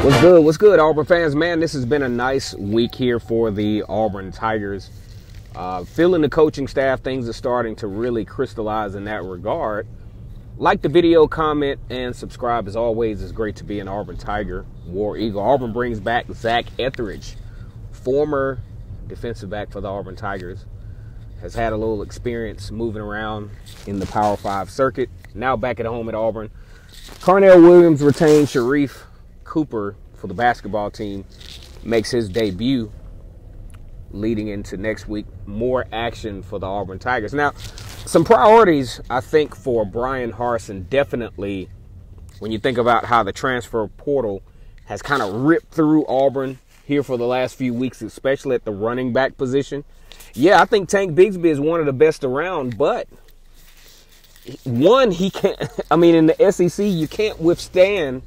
What's good? What's good, Auburn fans? Man, this has been a nice week here for the Auburn Tigers. Feeling the coaching staff, things are starting to really crystallize in that regard. Like the video, comment, and subscribe. As always, it's great to be an Auburn Tiger, War Eagle. Auburn brings back Zach Etheridge, former defensive back for the Auburn Tigers. Has had a little experience moving around in the Power 5 circuit. Now back at home at Auburn. Carnell Williams retained. Sharif Cooper for the basketball team makes his debut leading into next week. More action for the Auburn Tigers. Now, some priorities, I think, for Bryan Harsin, definitely when you think about how the transfer portal has kind of ripped through Auburn here for the last few weeks, especially at the running back position. Yeah, I think Tank Bigsby is one of the best around, but one, he can't, in the SEC, you can't withstand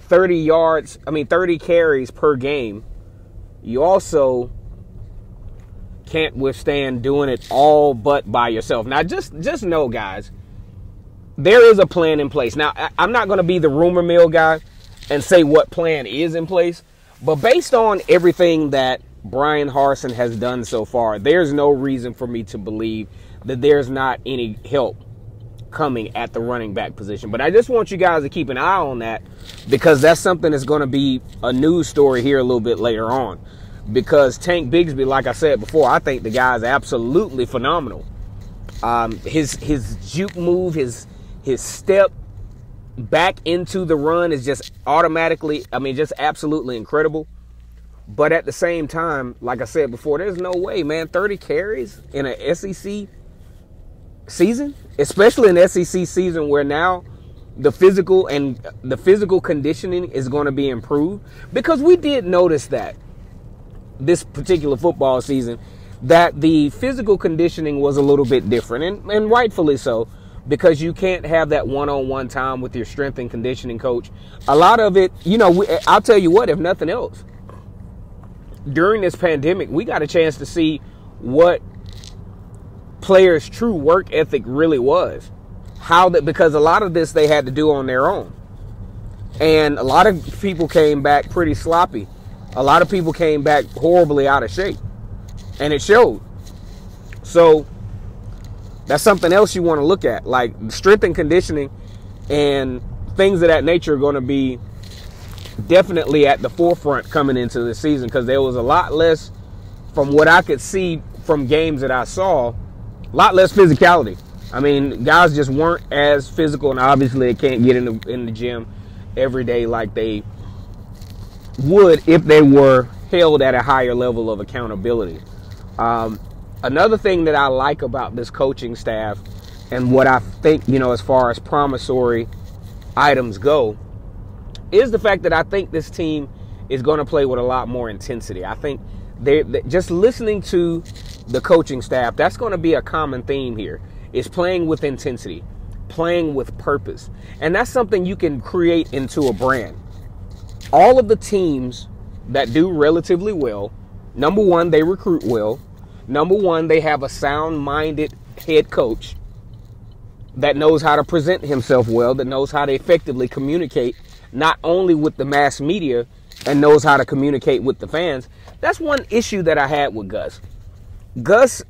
30 carries per game. You also can't withstand doing it all but by yourself. Now, just know, guys, there is a plan in place. Now, I'm not going to be the rumor mill guy and say what plan is in place, but based on everything that Bryan Harsin has done so far, there's no reason for me to believe that there's not any help coming at the running back position. But I just want you guys to keep an eye on that, because that's something that's going to be a news story here a little bit later on. Because Tank Bigsby, like I said before, I think the guy is absolutely phenomenal. His juke move, his step back into the run is just automatically, just absolutely incredible. But at the same time, like I said before, there's no way, man, 30 carries in an SEC season, especially an SEC season where now the physical conditioning is going to be improved. Because we did notice that this particular football season that the physical conditioning was a little bit different, and rightfully so, because you can't have that one-on-one time with your strength and conditioning coach. A lot of it, I'll tell you what, if nothing else, during this pandemic, we got a chance to see what players' true work ethic really was. Because a lot of this they had to do on their own. And a lot of people came back pretty sloppy. A lot of people came back horribly out of shape. And it showed. So that's something else you want to look at. Like strength and conditioning and things of that nature are going to be definitely at the forefront coming into the season, because there was a lot less, from what I could see from games that I saw, a lot less physicality. Guys just weren't as physical, and obviously they can't get in the gym every day like they would if they were held at a higher level of accountability. Another thing that I like about this coaching staff, and what I think, as far as promissory items go, is the fact that I think this team is going to play with a lot more intensity. I think they just listening to the coaching staff, that's going to be a common theme here, is playing with intensity, playing with purpose. And that's something you can create into a brand. All of the teams that do relatively well, number one, they recruit well. Number one, they have a sound-minded head coach that knows how to present himself well, that knows how to effectively communicate not only with the mass media, and knows how to communicate with the fans. That's one issue that I had with Gus. Gus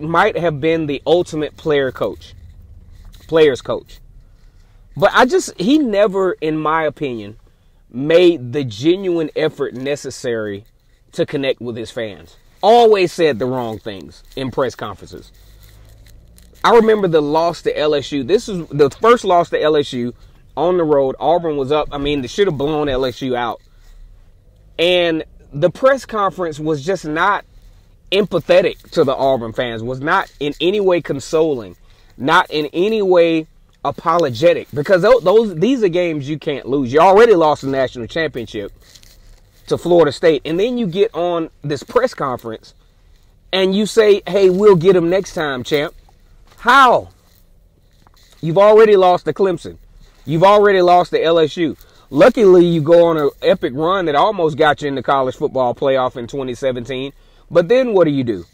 might have been the ultimate player's coach. But he never, in my opinion, made the genuine effort necessary to connect with his fans. Always said the wrong things in press conferences. I remember the loss to LSU. This is the first loss to LSU on the road. Auburn was up. They should have blown LSU out. And the press conference was just not empathetic to the Auburn fans, was not in any way consoling, not in any way apologetic, because these are games you can't lose. You already lost the national championship to Florida State, and then you get on this press conference and you say, hey, we'll get them next time, champ. How? You've already lost to Clemson. You've already lost to LSU. Luckily, you go on an epic run that almost got you in the college football playoff in 2017. But then what do?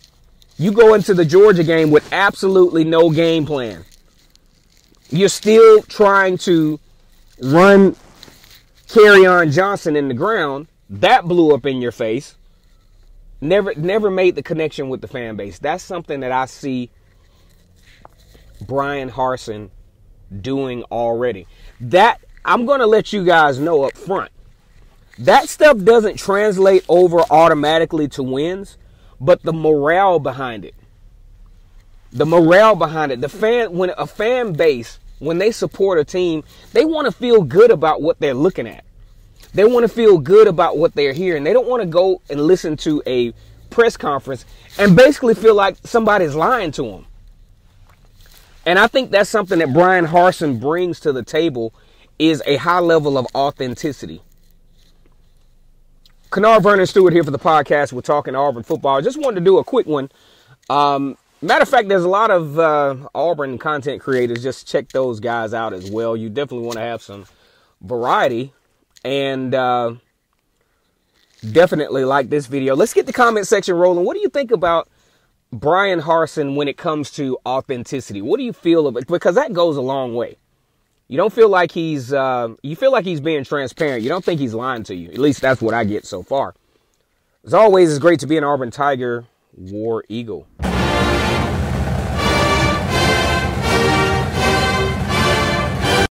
You go into the Georgia game with absolutely no game plan. You're still trying to run Kerryon Johnson in the ground, that blew up in your face. Never made the connection with the fan base. That's something that I see Bryan Harsin doing already. That I'm going to let you guys know up front. That stuff doesn't translate over automatically to wins, but the morale behind it. When a fan base, when they support a team, they want to feel good about what they're looking at. They want to feel good about what they're hearing. They don't want to go and listen to a press conference and basically feel like somebody's lying to them. And I think that's something that Bryan Harsin brings to the table, is a high level of authenticity. Kennard Vernon Stewart here for the podcast. We're talking Auburn football. I just wanted to do a quick one. Matter of fact, there's a lot of Auburn content creators. Just check those guys out as well. You definitely want to have some variety. And definitely like this video. Let's get the comment section rolling. What do you think about Bryan Harsin when it comes to authenticity? What do you feel of it? Because that goes a long way. You don't feel like he's, you feel like he's being transparent. You don't think he's lying to you. At least that's what I get so far. As always, it's great to be an Auburn Tiger, War Eagle.